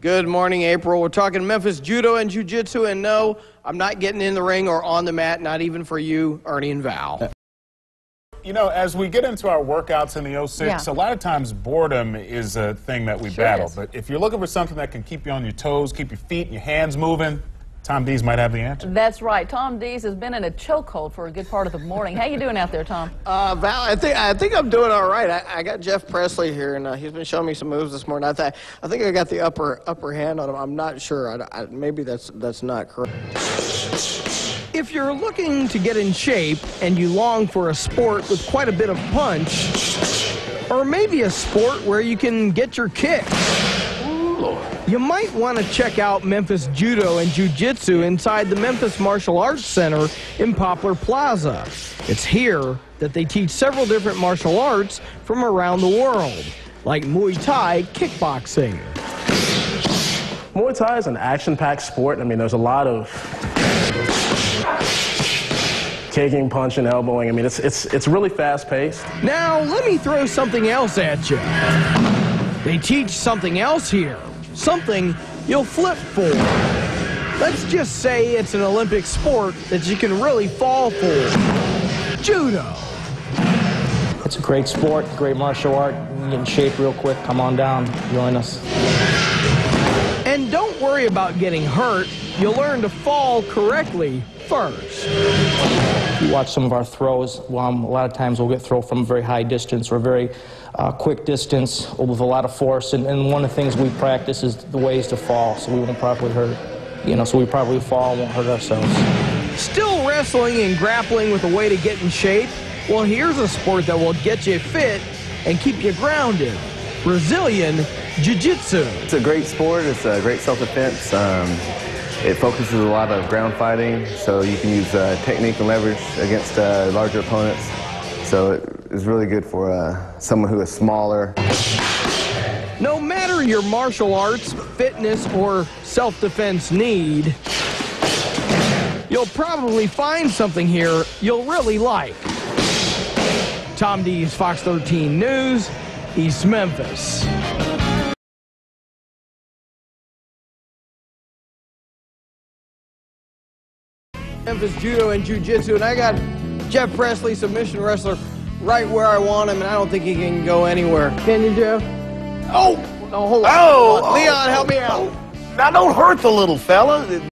Good morning, April. We're talking Memphis Judo and Jiu-Jitsu, and no, I'm not getting in the ring or on the mat, not even for you, Ernie and Val. You know, as we get into our workouts in the 06, a lot of times boredom is a thing that we battle. But if you're looking for something that can keep you on your toes, keep your feet and your hands moving, Tom Dees might have the answer. That's right. Tom Dees has been in a chokehold for a good part of the morning. How you doing out there, Tom? Val, I think I'm doing all right. I got Jeff Presley here, and he's been showing me some moves this morning. I think I got the upper hand on him. I'm not sure. Maybe that's not correct. If you're looking to get in shape and you long for a sport with quite a bit of punch, or maybe a sport where you can get your kicks, you might want to check out Memphis Judo and Jiu-Jitsu inside the Memphis Martial Arts Center in Poplar Plaza. It's here that they teach several different martial arts from around the world, like Muay-Thai, kickboxing. Muay Thai is an action-packed sport. I mean, there's a lot of kicking, punching, elbowing. I mean, it's really fast-paced. Now, let me throw something else at you. They teach something else here. Something you'll flip for. Let's just say it's an Olympic sport that you can really fall for. Judo. It's a great sport, great martial art. You can get in shape real quick. Come on down, join us. And don't worry about getting hurt. You'll learn to fall correctly first. If you watch some of our throws, a lot of times we'll get throw from a very high distance or a very quick distance with a lot of force. And one of the things we practice is the ways to fall, so we won't properly hurt. So we properly fall and won't hurt ourselves. Still wrestling and grappling with a way to get in shape? Well, here's a sport that will get you fit and keep you grounded. Brazilian Jiu-Jitsu. It's a great sport. It's a great self-defense. It focuses a lot of ground fighting, so you can use technique and leverage against larger opponents. So it's really good for someone who is smaller. No matter your martial arts, fitness, or self-defense need, you'll probably find something here you'll really like. Tom Dees, Fox 13 News, East Memphis. Memphis Judo and Jiu-Jitsu, and I got Jeff Presley, submission wrestler, right where I want him, and I don't think he can go anywhere. Can you, Jeff? Oh! No, hold on. Oh! Leon, help me out. Now, don't hurt the little fella.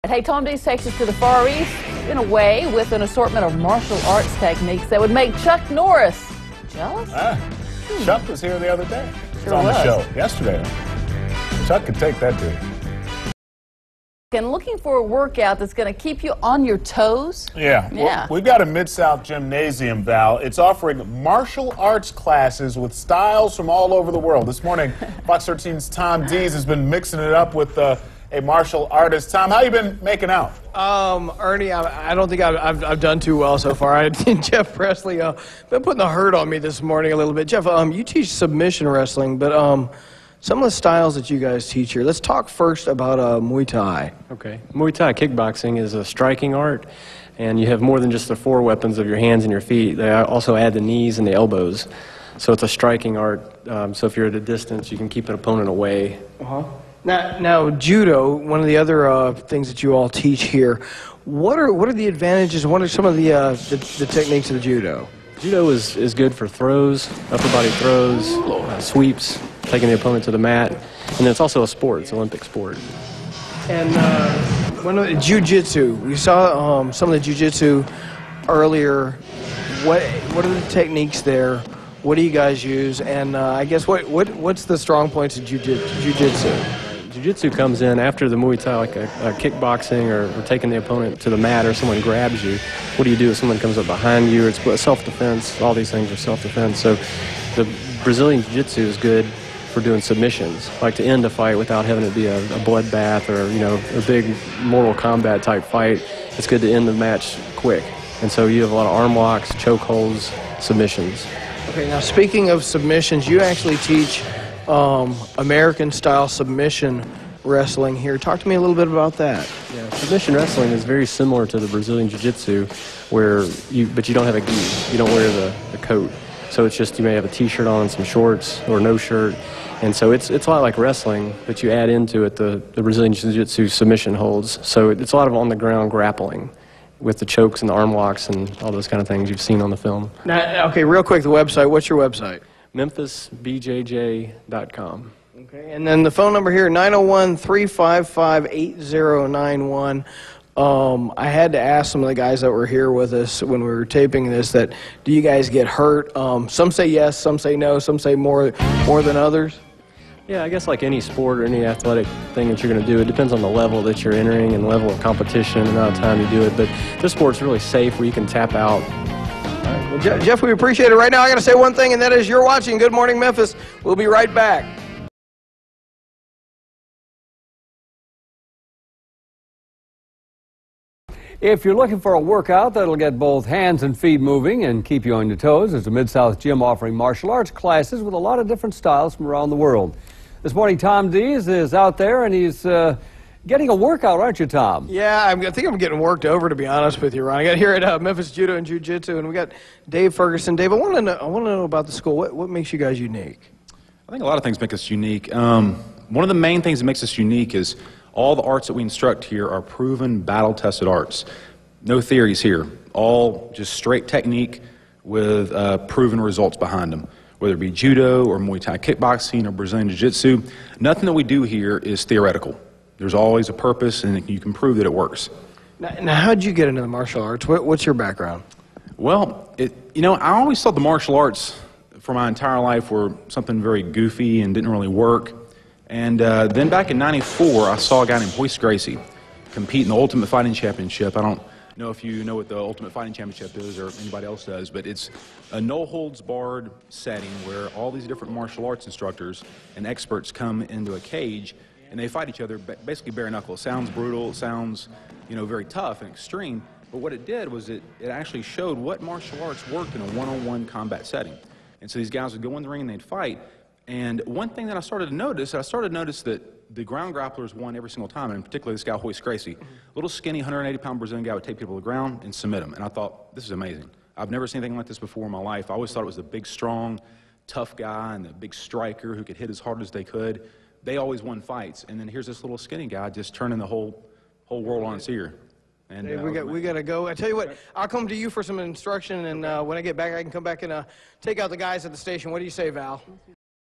Hey, Tom Dees takes us to the Far East, in a way, with an assortment of martial arts techniques that would make Chuck Norris jealous. Chuck was here the other day. Sure on was. the show yesterday. Chuck could take that dude. And looking for a workout that's going to keep you on your toes? Yeah. Well, we've got a Mid-South gymnasium, Val. It's offering martial arts classes with styles from all over the world. This morning, Fox 13's Tom Dees has been mixing it up with a martial artist. Tom, how you been making out? Ernie, I don't think I've done too well so far. Jeff Presley been putting the hurt on me this morning a little bit. Jeff, you teach submission wrestling, but some of the styles that you guys teach here. Let's talk first about Muay Thai. Okay. Muay Thai kickboxing is a striking art, and you have more than just the four weapons of your hands and your feet. They also add the knees and the elbows. So it's a striking art. So if you're at a distance, you can keep an opponent away. Now, judo, one of the other things that you all teach here, what are the advantages, what are some of the techniques of the judo? Judo is good for throws, upper body throws, sweeps, taking the opponent to the mat, and then it's also a sport. It's an Olympic sport. And one of the jiu-jitsu, we saw some of the jiu-jitsu earlier. What are the techniques there? What do you guys use? And I guess what's the strong points of jiu-jitsu? Jiu-jitsu comes in after the Muay Thai, like a kickboxing or taking the opponent to the mat, or someone grabs you. What do you do if someone comes up behind you? It's self-defense. All these things are self-defense. So the Brazilian Jiu-Jitsu is good for doing submissions, like to end a fight without having it be a bloodbath or a big Mortal Kombat type fight. It's good to end the match quick. And so you have a lot of arm locks, choke holds, submissions. Okay, now speaking of submissions, you actually teach American-style submission wrestling here. Talk to me a little bit about that. Yeah, submission wrestling is very similar to the Brazilian Jiu-Jitsu, but you don't have a gi. You don't wear the coat. So it's just you may have a t-shirt on and some shorts or no shirt. And so it's a lot like wrestling, but you add into it the Brazilian Jiu-Jitsu submission holds. So it's a lot of on-the-ground grappling with the chokes and the arm locks and all those kind of things you've seen on the film. Now, okay, real quick, the website. What's your website? MemphisBJJ.com. Okay, and then the phone number here, 901-355-8091. I had to ask some of the guys that were here with us when we were taping this that, do you guys get hurt? Some say yes, some say no, some say more than others. Yeah, I guess like any sport or any athletic thing that you're going to do, it depends on the level that you're entering and level of competition and the amount of time you do it. But this sport's really safe where you can tap out. Well, Jeff, we appreciate it. Right now, I got to say one thing, and that is you're watching Good Morning Memphis. We'll be right back. If you're looking for a workout that'll get both hands and feet moving and keep you on your toes, there's a Mid-South gym offering martial arts classes with a lot of different styles from around the world. This morning, Tom Dees is out there, and he's getting a workout, aren't you, Tom? Yeah, I think I'm getting worked over, to be honest with you, Ron. I got here at Memphis Judo and Jiu-Jitsu, and we got Dave Ferguson. Dave, I want to know about the school. What makes you guys unique? I think a lot of things make us unique. One of the main things that makes us unique is all the arts that we instruct here are proven, battle-tested arts. No theories here. All just straight technique with proven results behind them. Whether it be judo or Muay-Thai kickboxing or Brazilian Jiu-Jitsu, nothing that we do here is theoretical. There's always a purpose, and you can prove that it works. Now how did you get into the martial arts? What's your background? Well, I always thought the martial arts for my entire life were something very goofy and didn't really work. And then back in '94, I saw a guy named Royce Gracie compete in the Ultimate Fighting Championship. I don't know if you know what the Ultimate Fighting Championship is or anybody else does, but it's a no-holds-barred setting where all these different martial arts instructors and experts come into a cage and they fight each other basically bare knuckle. It sounds brutal, it sounds very tough and extreme, but what it did was it actually showed what martial arts worked in a one-on-one combat setting. And so these guys would go in the ring and they'd fight. And one thing that I started to notice that the ground grapplers won every single time, and particularly this guy, Royce Gracie. Little skinny, 180-pound Brazilian guy would take people to the ground and submit them. And I thought, this is amazing. I've never seen anything like this before in my life. I always thought it was the big, strong, tough guy and the big striker who could hit as hard as they could. They always won fights. And then here's this little skinny guy just turning the whole world on its ear. And hey, we got to go. I tell you what, I'll come to you for some instruction, and when I get back, I can come back and take out the guys at the station. What do you say, Val?